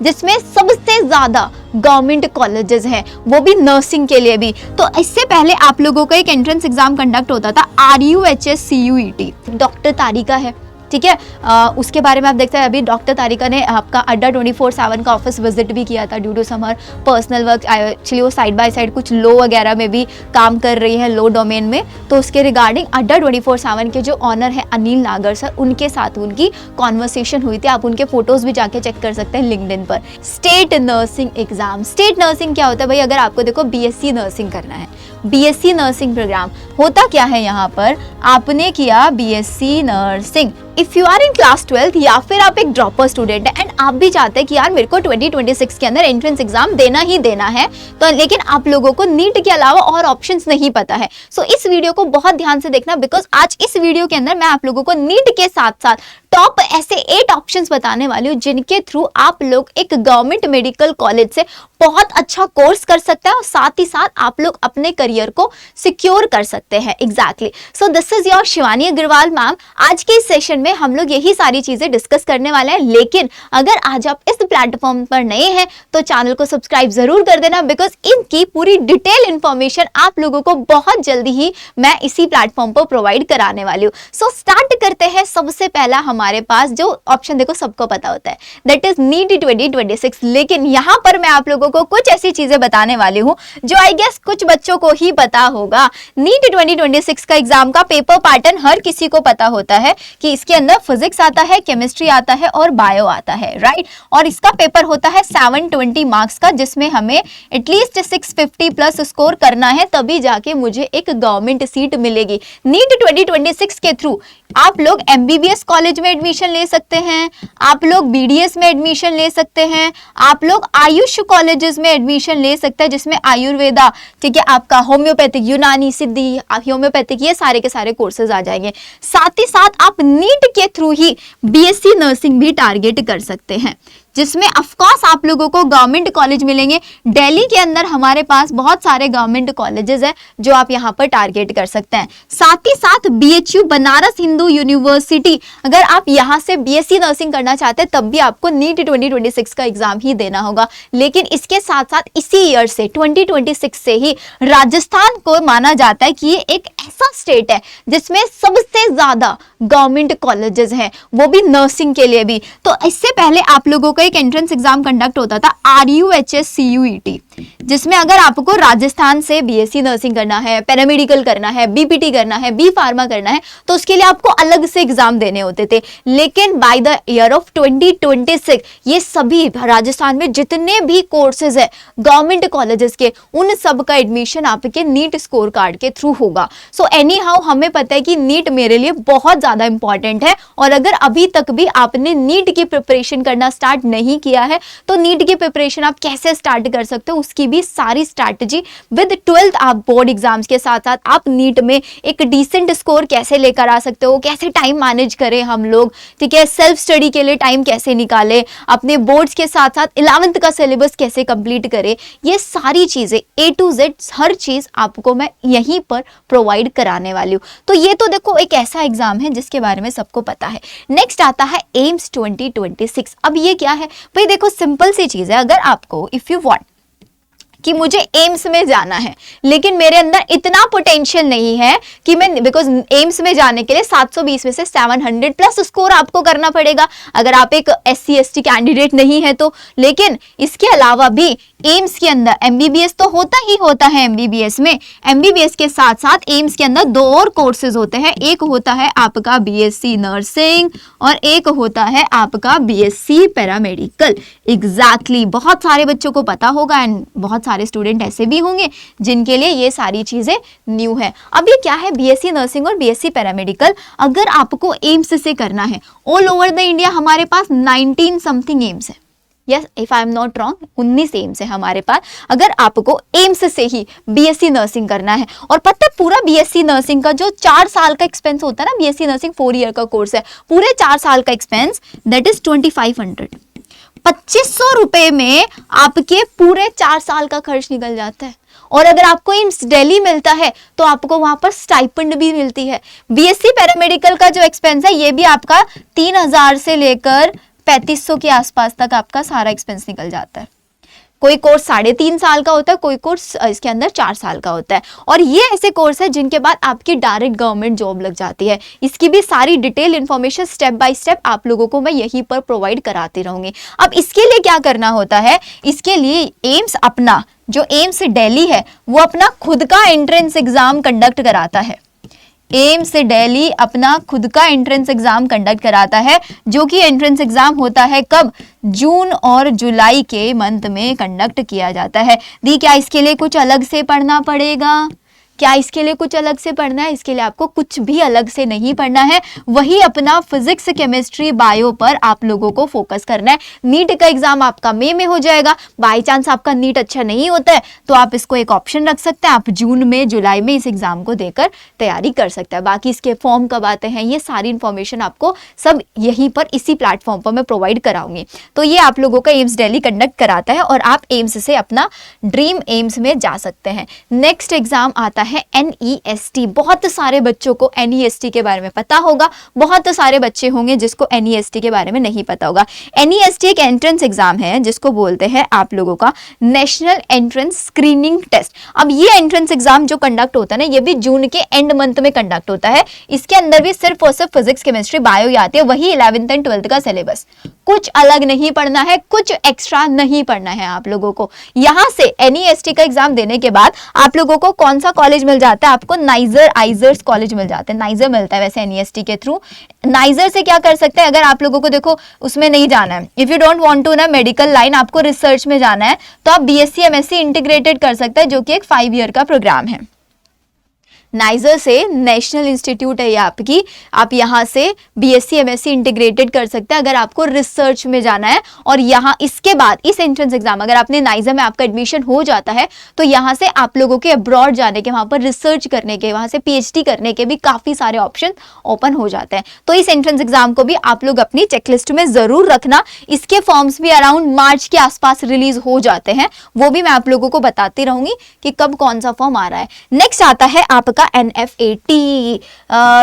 जिसमें सबसे ज्यादा गवर्नमेंट कॉलेजेस हैं, वो भी नर्सिंग के लिए भी। तो इससे पहले आप लोगों का एक एंट्रेंस एग्जाम कंडक्ट होता था, RUHS CUET। डॉक्टर तारिका है, ठीक है, उसके बारे में आप देखते हैं अभी डॉक्टर तारिका ने आपका अड्डा 24/7 का ऑफिस विजिट भी किया था due to some personal work. Actually वो साइड बाय साइड कुछ लो वगैरह में भी काम कर रही है, लो डोमेन में। तो उसके रिगार्डिंग अड्डा 24/7 के जो ऑनर है अनिल नागर सर, उनके साथ उनकी कॉन्वर्सेशन हुई थी। आप उनके फोटोज भी जाके चेक कर सकते हैं लिंक्डइन पर। State nursing exam, state nursing क्या होता है भाई? अगर आपको देखो BSc नर्सिंग करना है, BSc नर्सिंग प्रोग्राम होता क्या है, यहाँ पर आपने किया BSc nursing. If you are in class 12th या फिर आप एक ड्रॉपर स्टूडेंट है एंड आप भी चाहते हैं कि यार मेरे को 2026 के अंदर एंट्रेंस एग्जाम देना ही देना है, तो लेकिन आप लोगों को नीट के अलावा और ऑप्शंस नहीं पता है, सो इस वीडियो को बहुत ध्यान से देखना, बिकॉज आज इस वीडियो के अंदर मैं आप लोगों को नीट के साथ साथ टॉप ऐसे 8 ऑप्शंस बताने वाली हूँ जिनके थ्रू आप लोग एक गवर्नमेंट मेडिकल कॉलेज से बहुत अच्छा कोर्स कर सकते हैं और साथ ही साथ आप लोग अपने करियर को सिक्योर कर सकते हैं। Exactly, so this is your Shivani Agarwal ma'am. आज के इस सेशन में हम लोग यही सारी चीजें डिस्कस करने वाले हैं, लेकिन अगर आज आप इस प्लेटफॉर्म पर नए हैं तो चैनल को सब्सक्राइब जरूर कर देना, बिकॉज इनकी पूरी डिटेल इंफॉर्मेशन आप लोगों को बहुत जल्दी ही मैं इसी प्लेटफॉर्म पर प्रोवाइड कराने वाली हूँ। सो स्टार्ट करते हैं। सबसे पहला हमारे पास जो ऑप्शन देखो सबको पता होता है, दैट इज नीट 2026, लेकिन यहाँ पर मैं आप लोगों को कुछ ऐसी चीजें बताने वाली हूँ जो आई गेस कुछ बच्चों को ही पता होगा। नीट 2026 का एग्जाम का पेपर पैटर्न हर किसी को पता होता है कि इसके अंदर फिजिक्स आता है, केमिस्ट्री आता है और बायो आता है, राइट। और इसका पेपर होता है 720 मार्क्स का, जिसमें हमें एटलीस्ट 650 प्लस स्कोर करना है, तभी जाके मुझे एक गवर्नमेंट सीट मिलेगी। नीट 2026 के थ्रू आप लोग MBBS कॉलेज में एडमिशन ले सकते हैं, आप लोग BDS में एडमिशन ले सकते हैं, आप लोग आयुष कॉलेजेस में एडमिशन ले सकते हैं जिसमें आयुर्वेदा, ठीक है, आपका होम्योपैथिक, यूनानी, सिद्धि, होम्योपैथिक, ये सारे के सारे कोर्सेज आ जाएंगे। साथ ही साथ आप नीट के थ्रू ही BSc नर्सिंग भी टारगेट कर सकते हैं, जिसमें ऑफ कोर्स आप लोगों को गवर्नमेंट कॉलेज मिलेंगे। दिल्ली के अंदर हमारे पास बहुत सारे गवर्नमेंट कॉलेजेस हैं जो आप यहाँ पर टारगेट कर सकते हैं। साथ ही साथ BHU बनारस हिंदू यूनिवर्सिटी, अगर आप यहाँ से BSc नर्सिंग करना चाहते हैं तब भी आपको नीट 2026 का एग्जाम ही देना होगा। लेकिन इसके साथ साथ इसी ईयर से 2026 से ही राजस्थान को माना जाता है कि ये एक ऐसा स्टेट है जिसमें सबसे ज्यादा गवर्नमेंट कॉलेजेस हैं, वो भी नर्सिंग के लिए भी। तो इससे पहले आप लोगों का एक एंट्रेंस एग्जाम कंडक्ट होता था, RUHS CUET, जिसमें अगर आपको राजस्थान से BSc नर्सिंग करना है, पैरामेडिकल करना है, BPT करना है, B फार्मा करना है, तो उसके लिए आपको अलग से एग्जाम देने होते थे। लेकिन बाय द ईयर ऑफ 2026 ये सभी राजस्थान में जितने भी कोर्सेज है गवर्नमेंट कॉलेजेस के, उन सब का एडमिशन आपके नीट स्कोर कार्ड के थ्रू होगा। सो एनी हाउ हमें पता है कि नीट मेरे लिए बहुत ज्यादा इंपॉर्टेंट है, और अगर अभी तक भी आपने नीट की प्रिपरेशन करना स्टार्ट नहीं किया है तो नीट की प्रिपरेशन आप कैसे स्टार्ट कर सकते हो, उसकी भी सारी स्ट्रैटेजी विद 12th आप बोर्ड एग्जाम्स के साथ साथ आप नीट में एक डिसेंट स्कोर कैसे लेकर आ सकते हो, कैसे टाइम मैनेज करें हम लोग, ठीक है, सेल्फ स्टडी के लिए टाइम कैसे निकालें, अपने बोर्ड्स के साथ साथ 11th का सिलेबस कैसे कंप्लीट करें, ये सारी चीजें A to Z हर चीज आपको मैं यहीं पर प्रोवाइड कराने वाली हूँ। तो ये तो देखो एक ऐसा एग्जाम है जिसके बारे में सबको पता है। नेक्स्ट आता है एम्स 2026। अब ये क्या है भाई? देखो सिंपल सी चीज है, अगर आपको इफ यू वांट कि मुझे एम्स में जाना है लेकिन मेरे अंदर इतना पोटेंशियल नहीं है कि मैं, बिकॉज एम्स में जाने के लिए 720 में से 700 प्लस स्कोर आपको करना पड़ेगा अगर आप एक SC ST कैंडिडेट नहीं है तो। लेकिन इसके अलावा भी एम्स के अंदर MBBS तो होता ही होता है, MBBS में MBBS के साथ साथ एम्स के अंदर 2 और कोर्सेज होते हैं, एक होता है आपका BSc नर्सिंग और एक होता है आपका BSc पैरामेडिकल। एग्जैक्टली, बहुत सारे बच्चों को पता होगा एंड बहुत सारे स्टूडेंट ऐसे भी होंगे जिनके लिए ये सारी चीजें न्यू है। अब ये क्या है BSc नर्सिंग और BSc पैरामेडिकल? अगर आपको एम्स से करना है, ऑल ओवर द इंडिया हमारे पास 19 समथिंग एम्स है, yes if I am not wrong 19 AIIMS है हमारे पास। अगर आपको एम्स से ही BSc नर्सिंग करना है, और पता है पूरा BSc नर्सिंग का जो 4 साल का एक्सपेंस होता है ना, BSc नर्सिंग 4 ईयर का कोर्स है, पूरे 4 साल का एक्सपेंस दैट इज 2500, 2500 रुपए में आपके पूरे 4 साल का खर्च निकल जाता है। और अगर आपको एम्स दिल्ली मिलता है तो आपको वहां पर स्टाइपेंड भी मिलती है। BSc पैरामेडिकल का जो एक्सपेंस है ये भी आपका 3000 से लेकर 3500 के आसपास तक आपका सारा एक्सपेंस निकल जाता है। कोई कोर्स 3.5 साल का होता है, कोई कोर्स इसके अंदर 4 साल का होता है, और ये ऐसे कोर्स है जिनके बाद आपकी डायरेक्ट गवर्नमेंट जॉब लग जाती है। इसकी भी सारी detail information step by step आप लोगों को मैं यहीं पर प्रोवाइड कराती रहूंगी। अब इसके लिए क्या करना होता है, इसके लिए एम्स अपना जो एम्स दिल्ली है वो अपना खुद का एंट्रेंस एग्जाम कंडक्ट कराता है। एम्स दिल्ली अपना खुद का एंट्रेंस एग्जाम कंडक्ट कराता है, जो कि एंट्रेंस एग्जाम होता है कब, जून और जुलाई के मंथ में कंडक्ट किया जाता है। दी क्या इसके लिए कुछ अलग से पढ़ना पड़ेगा? क्या इसके लिए कुछ अलग से पढ़ना है? इसके लिए आपको कुछ भी अलग से नहीं पढ़ना है, वही अपना फिजिक्स केमिस्ट्री बायो पर आप लोगों को फोकस करना है। नीट का एग्जाम आपका मई में हो जाएगा। बाई चांस आपका नीट अच्छा नहीं होता है तो आप इसको एक ऑप्शन रख सकते हैं, आप जून में जुलाई में इस एग्जाम को देकर तैयारी कर सकते हैं। बाकी इसके फॉर्म कब आते हैं, ये सारी इंफॉर्मेशन आपको सब यहीं पर इसी प्लेटफॉर्म पर मैं प्रोवाइड कराऊंगी। तो ये आप लोगों का एम्स दिल्ली कंडक्ट कराता है और आप एम्स से अपना ड्रीम एम्स में जा सकते हैं। नेक्स्ट एग्जाम आता है NEST। बहुत सारे बच्चों को NEST के बारे में पता होगा, बहुत सारे बच्चे होंगे जिसको NEST के बारे में नहीं पता होगा। NEST एक एंट्रेंस एग्जाम है जिसको बोलते हैं आप लोगों का नेशनल एंट्रेंस स्क्रीनिंग टेस्ट। अब ये एंट्रेंस एग्जाम जो कंडक्ट होता है ना, ये भी जून के एंड मंथ में कंडक्ट होता है। इसके अंदर भी सिर्फ और सिर्फ फिजिक्स केमिस्ट्री बायो आती है, वही 11th एंड 12th का सिलेबस। कुछ अलग नहीं पढ़ना है, कुछ एक्स्ट्रा नहीं पढ़ना है आप लोगों को। यहां से NEST का एग्जाम देने के बाद आप लोगों को कौन सा कॉलेज मिल जाता है, आपको नाइजर आइजर्स कॉलेज मिल जाता है। नाइजर मिलता है वैसे NEST के थ्रू। नाइजर से क्या कर सकते हैं, अगर आप लोगों को देखो उसमें नहीं जाना है, if you don't want to ना मेडिकल लाइन, आपको रिसर्च में जाना है, तो आप BSc MSc इंटीग्रेटेड कर सकते हैं, जो कि एक 5 ईयर का प्रोग्राम है। नाइजर से नेशनल इंस्टीट्यूट है ये आपकी, आप यहाँ से BSc MSc इंटीग्रेटेड कर सकते हैं अगर आपको रिसर्च में जाना है। और यहाँ इसके बाद इस एंट्रेंस एग्जाम अगर आपने नाइजर में आपका एडमिशन हो जाता है तो यहाँ से आप लोगों के अब्रॉड जाने के, वहाँ पर रिसर्च करने के, वहाँ से PhD करने के भी काफ़ी सारे ऑप्शन ओपन हो जाते हैं। तो इस एंट्रेंस एग्जाम को भी आप लोग अपनी चेकलिस्ट में ज़रूर रखना। इसके फॉर्म्स भी अराउंड मार्च के आसपास रिलीज हो जाते हैं, वो भी मैं आप लोगों को बताती रहूंगी कि कब कौन सा फॉर्म आ रहा है। नेक्स्ट आता है आपका NFAT।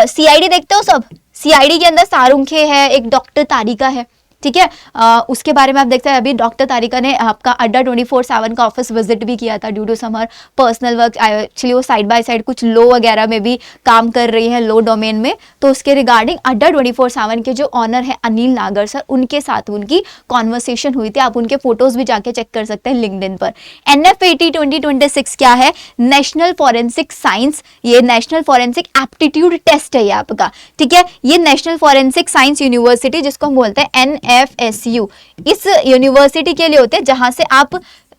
CID देखते हो सब, CID के अंदर सारुंखे है, एक डॉक्टर तारिका है, ठीक है। उसके बारे में आप देखते हैं, अभी डॉक्टर तारिका ने आपका अड्डा 24/7 का ऑफिस विजिट भी किया था due to some her personal work. Actually वो साइड बाय साइड कुछ लो वगैरह में भी काम कर रही है, लो डोमेन में, तो उसके रिगार्डिंग अड्डा 24/7 के जो ऑनर है अनिल नागर सर, उनके साथ उनकी कॉन्वर्सेशन हुई थी। आप उनके फोटोज भी जाके चेक कर सकते हैं लिंक्डइन पर। NFAT 2026 क्या है, नेशनल फॉरेंसिक साइंस, ये नेशनल फॉरेंसिक एप्टीट्यूड टेस्ट है ये आपका, ठीक है। ये नेशनल फॉरेंसिक साइंस यूनिवर्सिटी जिसको हम बोलते हैं NFSU, इस यूनिवर्सिटी के लिए होते हैं जहां से आप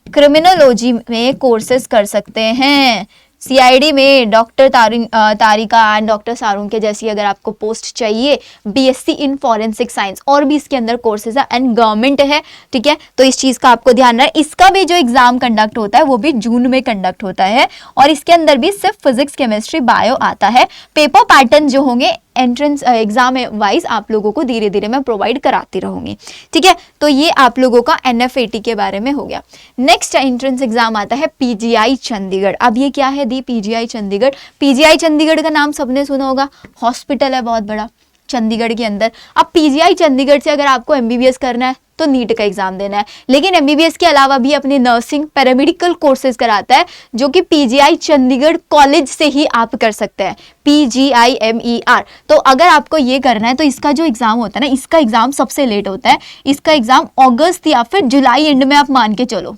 क्रिमिनोलॉजी में कोर्सेज कर सकते हैं। CID में डॉक्टर तारिका एंड डॉक्टर सारुंखे जैसी अगर आपको पोस्ट चाहिए, BSc इन फॉरेंसिक साइंस, और भी इसके अंदर कोर्सेज है एंड गवर्नमेंट है, ठीक है। तो इस चीज़ का आपको ध्यान रहे। इसका भी जो एग्जाम कंडक्ट होता है वो भी जून में कंडक्ट होता है, और इसके अंदर भी सिर्फ फिजिक्स केमिस्ट्री बायो आता है। पेपर पैटर्न जो होंगे एंट्रेंस एग्जाम वाइज आप लोगों को धीरे धीरे मैं प्रोवाइड कराती रहूंगी, ठीक है। तो ये आप लोगों का NFAT के बारे में हो गया। नेक्स्ट एंट्रेंस एग्जाम आता है PGI चंडीगढ़। अब ये क्या है दी, PGI चंडीगढ़। PGI चंडीगढ़ का नाम सबने सुना होगा, हॉस्पिटल है बहुत बड़ा चंडीगढ़ के अंदर। अब PGI चंडीगढ़ से अगर आपको MBBS करना है तो नीट का एग्जाम देना है, लेकिन MBBS के अलावा भी अपने नर्सिंग पैरामेडिकल कोर्सेज कराता है, जो कि PGI चंडीगढ़ कॉलेज से ही आप कर सकते हैं, PGIMER। तो अगर आपको ये करना है तो इसका जो एग्जाम होता है ना, इसका एग्जाम सबसे लेट होता है। इसका एग्जाम अगस्त या फिर जुलाई एंड में आप मान के चलो,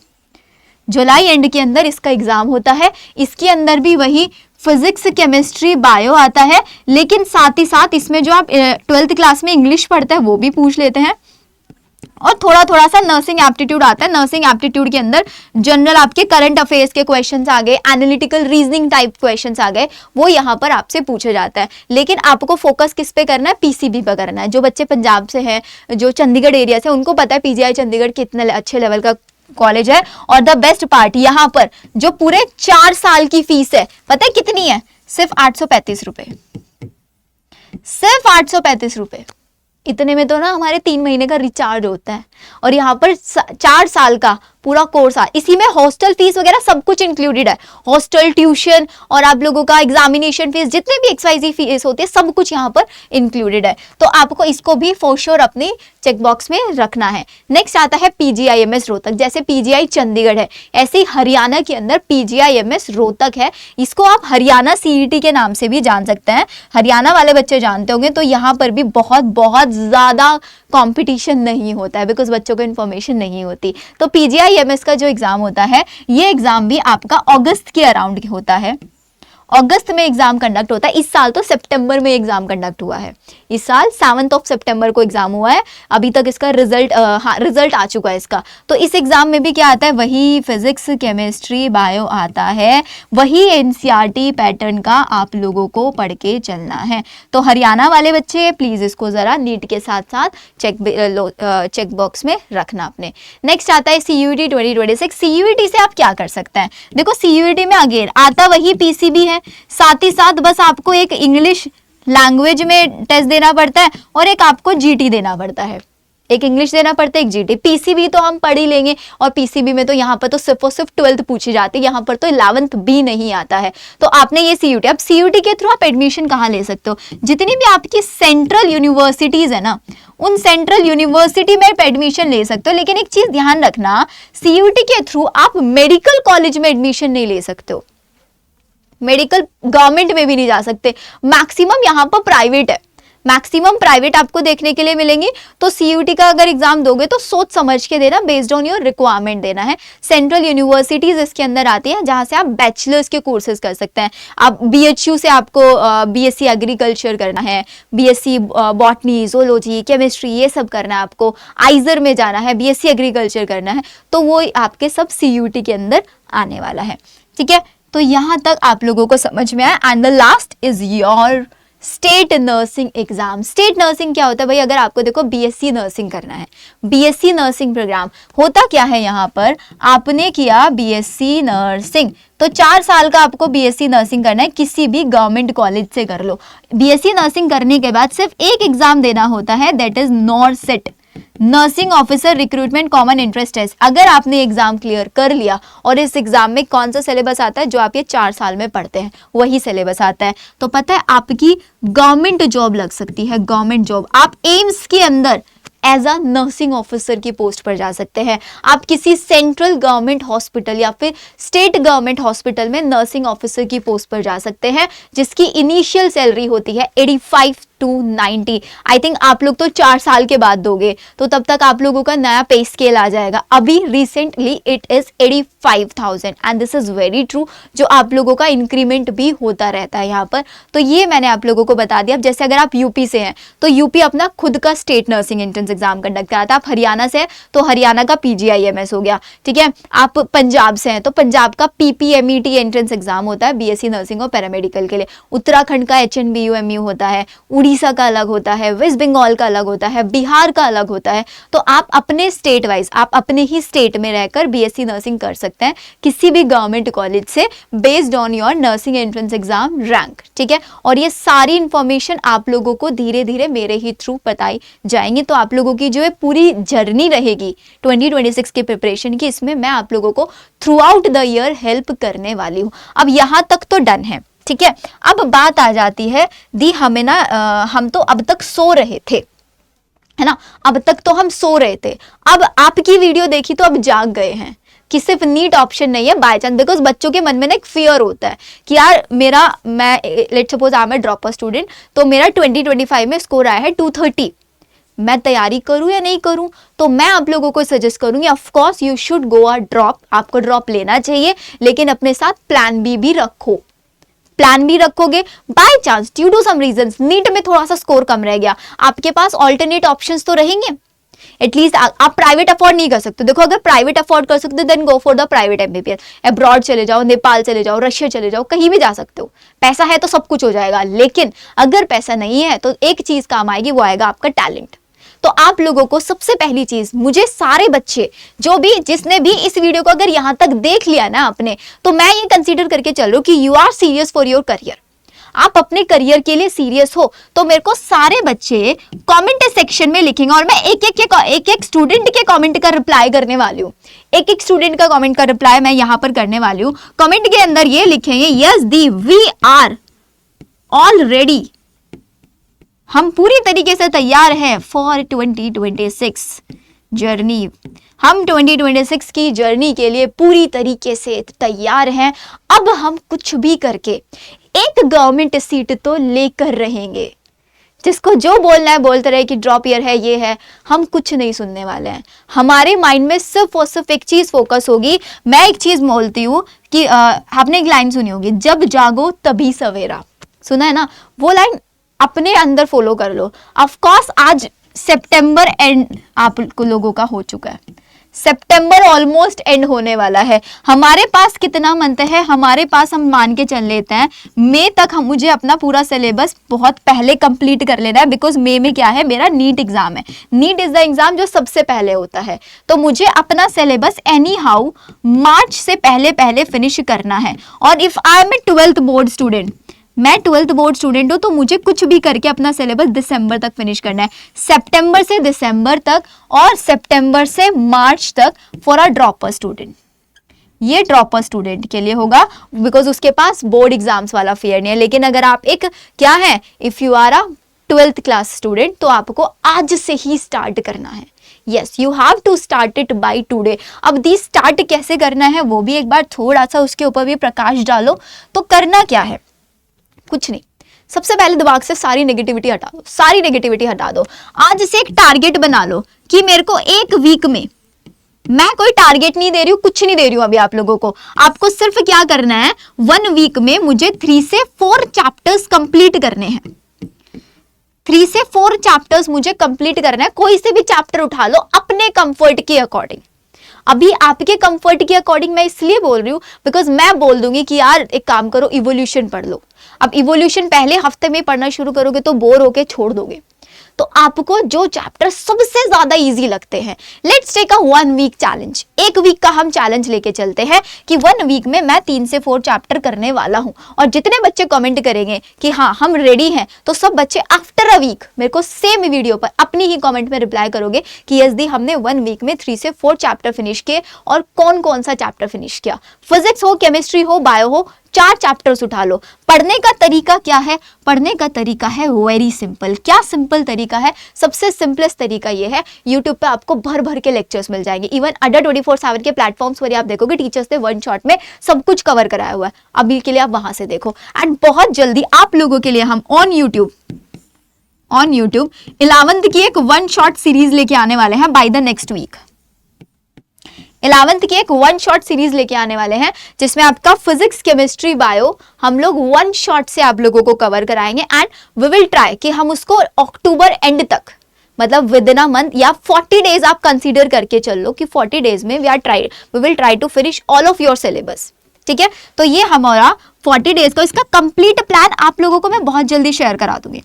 जुलाई एंड के अंदर इसका एग्जाम होता है। इसके अंदर भी वही फिजिक्स केमिस्ट्री बायो आता है, लेकिन साथ ही साथ इसमें जो आप 12th क्लास में इंग्लिश पढ़ते हैं वो भी पूछ लेते हैं, और थोड़ा थोड़ा सा नर्सिंग एप्टीट्यूड आता है। नर्सिंग एप्टीट्यूड के अंदर जनरल आपके करंट अफेयर्स के क्वेश्चंस आ गए, एनालिटिकल रीजनिंग टाइप क्वेश्चंस आ गए, वो यहाँ पर आपसे पूछे जाता है। लेकिन आपको फोकस किस पे करना है, PCB पे करना है। जो बच्चे पंजाब से हैं, जो चंडीगढ़ एरिया से, उनको पता है PGI चंडीगढ़ कितने अच्छे लेवल का कॉलेज है। और द बेस्ट पार्ट, यहाँ पर जो पूरे 4 साल की फीस है, पता है कितनी है, सिर्फ 835 रुपए, सिर्फ 835 रुपए। इतने में तो ना हमारे 3 महीने का रिचार्ज होता है, और यहाँ पर 4 साल का पूरा कोर्स इसी में हॉस्टल फीस वगैरह सब कुछ इंक्लूडेड है, हॉस्टल, ट्यूशन और आप लोगों का एग्जामिनेशन फीस, जितने भी XYZ फीस होती है सब कुछ यहाँ पर इंक्लूडेड है। तो आपको इसको भी फॉर श्योर अपने चेक बॉक्स में रखना है। नेक्स्ट आता है PGIMS रोहतक। जैसे PGI चंडीगढ़ है, ऐसे ही हरियाणा के अंदर PGIMS रोहतक है। इसको आप हरियाणा CET के नाम से भी जान सकते हैं, हरियाणा वाले बच्चे जानते होंगे। तो यहाँ पर भी बहुत बहुत ज्यादा कंपटीशन नहीं होता है, बिकॉज बच्चों को इन्फॉर्मेशन नहीं होती। तो PGIMS का जो एग्जाम होता है, ये एग्जाम भी आपका अगस्त के अराउंड होता है, अगस्त में एग्जाम कंडक्ट होता है। इस साल तो सितंबर में एग्जाम कंडक्ट हुआ है, इस साल 7 सितंबर को एग्जाम हुआ है। अभी तक इसका रिजल्ट आ चुका है इसका। तो इस एग्जाम में भी क्या आता है, वही फिजिक्स, केमिस्ट्री, बायो आता है, वही NCERT पैटर्न का आप लोगों को पढ़ के चलना है। तो हरियाणा वाले बच्चे प्लीज इसको जरा नीट के साथ साथ चेक बॉक्स में रखना अपने। नेक्स्ट आता है CUET 2026। CUET से आप क्या कर सकते हैं, देखो CUET में अगेन आता वही PCB है, साथ ही साथ बस आपको एक इंग्लिश लैंग्वेज में टेस्ट देना पड़ता है और एक आपको GT देना पड़ता है, एक इंग्लिश देना पड़ता है, एक GT। PCB तो हम पढ़ ही लेंगे, और PCB में तो यहाँ पर तो सिर्फ और सिर्फ 12th पूछी जाती है, यहाँ पर तो 11th भी नहीं आता है। तो आपने ये CUET, अब CUET के थ्रू आप एडमिशन कहाँ ले सकते हो, जितनी भी आपकी सेंट्रल यूनिवर्सिटीज है ना, उन सेंट्रल यूनिवर्सिटी में एडमिशन ले सकते हो। लेकिन एक चीज ध्यान रखना, CUET के थ्रू आप मेडिकल कॉलेज में एडमिशन नहीं ले सकते हो, मेडिकल गवर्नमेंट में भी नहीं जा सकते। मैक्सिमम यहाँ पर प्राइवेट है, मैक्सिमम प्राइवेट आपको देखने के लिए मिलेंगे। तो CUET का अगर एग्जाम दोगे तो सोच समझ के देना, बेस्ड ऑन योर रिक्वायरमेंट देना है। सेंट्रल यूनिवर्सिटीज इसके अंदर आती है, जहां से आप बैचलर्स के कोर्सेज कर सकते हैं। आप BHU से आपको BSc एग्रीकल्चर करना है, BSc बॉटनी, जोलॉजी, केमिस्ट्री, ये सब करना है आपको। आइजर में जाना है, BSc एग्रीकल्चर करना है, तो वो आपके सब CUET के अंदर आने वाला है। ठीक है, तो यहां तक आप लोगों को समझ में आया। And the last is your state nursing exam. State nursing क्या होता है भाई, अगर आपको देखो BSc नर्सिंग करना है, BSc नर्सिंग प्रोग्राम होता क्या है, यहाँ पर आपने किया BSc नर्सिंग, तो 4 साल का आपको BSc नर्सिंग करना है, किसी भी गवर्नमेंट कॉलेज से कर लो। BSc नर्सिंग करने के बाद सिर्फ एक एग्जाम देना होता है, that is NORCET, nursing officer recruitment common interest test. अगर आपने एग्जाम क्लियर कर लिया, और इस एग्जाम में कौन सा सिलेबस आता है, जो आप ये 4 साल में पढ़ते हैं वही सिलेबस आता है, तो पता है आपकी गवर्नमेंट जॉब लग सकती है, गवर्नमेंट जॉब। आप एम्स के अंदर एज अ नर्सिंग ऑफिसर की पोस्ट पर जा सकते हैं, आप किसी सेंट्रल गवर्नमेंट हॉस्पिटल या फिर स्टेट गवर्नमेंट हॉस्पिटल में नर्सिंग ऑफिसर की पोस्ट पर जा सकते हैं, जिसकी इनिशियल सैलरी होती है 85 to 90। आई थिंक आप लोग तो 4 साल के बाद दोगे, तो तब तक आप लोगों का नया पे स्केल आ जाएगा। अभी recently it is 85,000 and this is very true, जो आप लोगों का इंक्रीमेंट भी होता रहता है यहाँ पर। तो ये मैंने आप लोगों को बता दिया। अब जैसे अगर आप यूपी से हैं तो यूपी अपना खुद का state nursing entrance exam conduct कराता है। आप हरियाणा से हैं तो हरियाणा का PGIMS हो गया, ठीक है। आप पंजाब से हैं तो पंजाब का PPMET एंट्रेंस एग्जाम होता है BSc नर्सिंग और पैरामेडिकल के लिए। उत्तराखंड का HNBU-MU होता है, उड़ीसा का अलग होता है, वेस्ट बंगाल का अलग होता है, बिहार का अलग होता है। तो आप अपने स्टेट वाइज, आप अपने ही स्टेट में रहकर BSc नर्सिंग कर सकते हैं किसी भी गवर्नमेंट कॉलेज से, based on your nursing entrance exam rank, ठीक है। और ये सारी इंफॉर्मेशन आप लोगों को धीरे धीरे मेरे ही थ्रू बताई जाएंगी। तो आप लोगों की जो है पूरी जर्नी रहेगी 2026 के प्रिपरेशन की, इसमें मैं आप लोगों को through out the year help करने वाली हूँ। अब यहाँ तक तो डन है, ठीक है। अब बात आ जाती है दी, हमें ना हम तो अब तक सो रहे थे, है ना, अब तक तो हम सो रहे थे, अब आपकी वीडियो देखी तो अब जाग गए हैं कि सिर्फ नीट ऑप्शन नहीं है बाय चांस। बिकॉज बच्चों के मन में ना एक फियर होता है कि यार मैं let's suppose I am a dropper student, तो मेरा 2025 में स्कोर आया है 230, मैं तैयारी करूं या नहीं करूं। तो मैं आप लोगों को सजेस्ट करूंगी, of course you should go a drop, आपको ड्रॉप लेना चाहिए, लेकिन अपने साथ प्लान बी भी रखो। प्लान भी रखोगे, by chance due to some reasons NEET में थोड़ा सा स्कोर कम रह गया, आपके पास ऑल्टरनेट ऑप्शंस तो रहेंगे। एटलीस्ट आप प्राइवेट अफोर्ड नहीं कर सकते, देखो अगर प्राइवेट अफोर्ड कर सकते हो then go for the private MBBS। Abroad चले जाओ, नेपाल चले जाओ, रशिया चले जाओ, कहीं भी जा सकते हो। पैसा है तो सब कुछ हो जाएगा, लेकिन अगर पैसा नहीं है तो एक चीज काम आएगी, वो आएगा आपका टैलेंट। तो आप लोगों को सबसे पहली चीज, मुझे सारे बच्चे जो भी जिसने भी इस वीडियो को अगर यहां तक देख लिया ना आपने, तो मैं ये कंसीडर करके चल रहा हूं कि you are serious for your career. आप अपने करियर के लिए सीरियस हो तो मेरे को सारे बच्चे कमेंट सेक्शन में लिखेंगे और मैं एक एक स्टूडेंट के कमेंट का रिप्लाई करने वाली हूँ। एक एक स्टूडेंट का कमेंट का रिप्लाई मैं यहाँ पर करने वाली हूँ। कमेंट के अंदर ये लिखेंगे, yes the we are all ready, हम पूरी तरीके से तैयार हैं फॉर 2026 जर्नी। हम 2026 की जर्नी के लिए पूरी तरीके से तैयार हैं। अब हम कुछ भी करके एक गवर्नमेंट सीट तो लेकर रहेंगे। जिसको जो बोलना है बोलते रहे कि ड्रॉप ईयर है, ये है, हम कुछ नहीं सुनने वाले हैं। हमारे माइंड में सिर्फ और सिर्फ एक चीज फोकस होगी। मैं एक चीज बोलती हूँ कि आपने एक लाइन सुनी होगी, जब जागो तभी सवेरा, सुना है ना? वो लाइन अपने अंदर फॉलो कर लो। ऑफ कोर्स आज सितंबर एंड आप लोगों का हो चुका है, सितंबर ऑलमोस्ट एंड होने वाला है। हमारे पास कितना मंथ है? हमारे पास हम मान के चल लेते हैं मई तक मुझे अपना पूरा सिलेबस बहुत पहले कंप्लीट कर लेना है। बिकॉज मई में क्या है, मेरा नीट एग्जाम है। नीट इज द एग्जाम जो सबसे पहले होता है, तो मुझे अपना सिलेबस एनी हाउ मार्च से पहले पहले फिनिश करना है। और if I am a 12th board student, मैं 12th बोर्ड स्टूडेंट हूं, तो मुझे कुछ भी करके अपना सिलेबस दिसंबर तक फिनिश करना है। सितंबर से दिसंबर तक और सितंबर से मार्च तक फॉर अ ड्रॉपर स्टूडेंट। ये ड्रॉपर स्टूडेंट के लिए होगा बिकॉज उसके पास बोर्ड एग्जाम्स वाला फेयर नहीं है। लेकिन अगर आप एक क्या है, if you are a 12th class student, तो आपको आज से ही स्टार्ट करना है। Yes, you have to start it by today. अब दी स्टार्ट कैसे करना है वो भी एक बार थोड़ा सा उसके ऊपर भी प्रकाश डालो। तो करना क्या है, कुछ नहीं, सबसे पहले दिमाग से सारी नेगेटिविटी हटा दो, सारी नेगेटिविटी हटा दो। आज से एक टारगेट बना लो कि मेरे को एक वीक में, मैं कोई टारगेट नहीं दे रही हूँ, कुछ नहीं दे रही हूँ अभी आप लोगों को। आपको सिर्फ क्या करना है, 1 वीक में मुझे 3 से 4 चैप्टर्स कंप्लीट करने हैं। 3 से 4 चैप्टर्स मुझे कंप्लीट करना है। कोई से भी चैप्टर उठा लो अपने कंफर्ट के अकॉर्डिंग। अभी आपके कंफर्ट के अकॉर्डिंग मैं इसलिए बोल रही हूँ बिकॉज मैं बोल दूंगी कि यार एक काम करो, इवोल्यूशन पढ़ लो। अब इवोल्यूशन पहले हफ्ते में पढ़ना शुरू करोगे तो बोर होके छोड़ दोगे। तो आपको जो चैप्टर सबसे ज्यादा इजी लगते हैं, let's take a 1 week challenge. 1 week का हम चैलेंज लेके चलते हैं कि 1 वीक में मैं 3 से 4 चैप्टर करने वाला हूं। और जितने बच्चे कमेंट करेंगे कि हाँ हम रेडी हैं, तो सब बच्चे आफ्टर अ वीक मेरे को सेम वीडियो पर अपनी ही कमेंट में रिप्लाई करोगे कि यस दी हमने 1 वीक में 3 से 4 चैप्टर फिनिश किए। और कौन कौन सा चैप्टर फिनिश किया, फिजिक्स हो, केमिस्ट्री हो, बायो हो, 4 चैप्टर्स उठा लो। पढ़ने का तरीका क्या है? पढ़ने का तरीका है वेरी सिंपल। क्या सिंपल तरीका है? सबसे सिंपलेस्ट तरीका ये है, यूट्यूब पे आपको भर भर के लेक्चर्स मिल जाएंगे। इवन अडा 24/7 के प्लेटफॉर्म्स पर आप देखोगे टीचर्स ने 1 शॉट में सब कुछ कवर कराया हुआ है। अभी के लिए आप वहां से देखो। एंड बहुत जल्दी आप लोगों के लिए हम ऑन यूट्यूब 11th की एक 1 शॉट सीरीज लेके आने वाले हैं by the next week. 11th की एक 1 शॉट सीरीज लेके आने वाले हैं जिसमें आपका फिजिक्स, केमिस्ट्री, बायो हम लोग 1 शॉट से आप लोगों को कवर कराएंगे। एंड वी विल ट्राई कि हम उसको अक्टूबर एंड तक, मतलब विद इन अ मंथ या 40 डेज आप कंसीडर करके चल लो कि 40 डेज में we will try to finish all of your syllabus. ठीक है, तो ये हमारा 40 डेज का इसका कंप्लीट प्लान आप लोगों को मैं बहुत जल्दी शेयर करा दूंगी।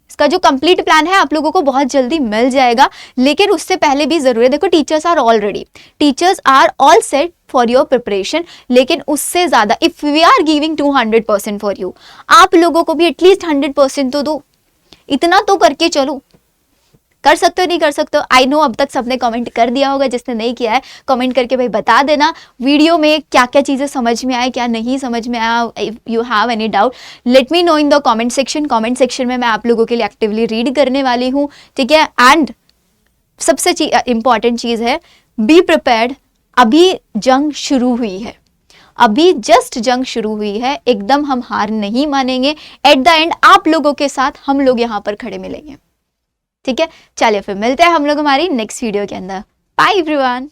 इसका जो कंप्लीट प्लान है आप लोगों को बहुत जल्दी मिल जाएगा। लेकिन उससे पहले भी जरूरी है, देखो teachers are all ready, teachers are all set for your preparation. लेकिन उससे ज्यादा if we are giving 200% for you, आप लोगों को भी एटलीस्ट 100% तो दो। इतना तो करके चलो। कर सकते हो नहीं कर सकते हो, आई नो अब तक सबने कमेंट कर दिया होगा। जिसने नहीं किया है कमेंट करके भाई बता देना वीडियो में क्या क्या चीजें समझ में आए, क्या नहीं समझ में आया। If you have any doubt let me know in the comment section. Comment section में मैं आप लोगों के लिए एक्टिवली रीड करने वाली हूँ। ठीक है, एंड सबसे इंपॉर्टेंट चीज है बी प्रिपेयर्ड। अभी जंग शुरू हुई है, अभी जस्ट जंग शुरू हुई है, एकदम हम हार नहीं मानेंगे। एट द एंड आप लोगों के साथ हम लोग यहाँ पर खड़े मिलेंगे। ठीक है, चलिए फिर मिलते हैं हम लोग हमारी नेक्स्ट वीडियो के अंदर। Bye everyone.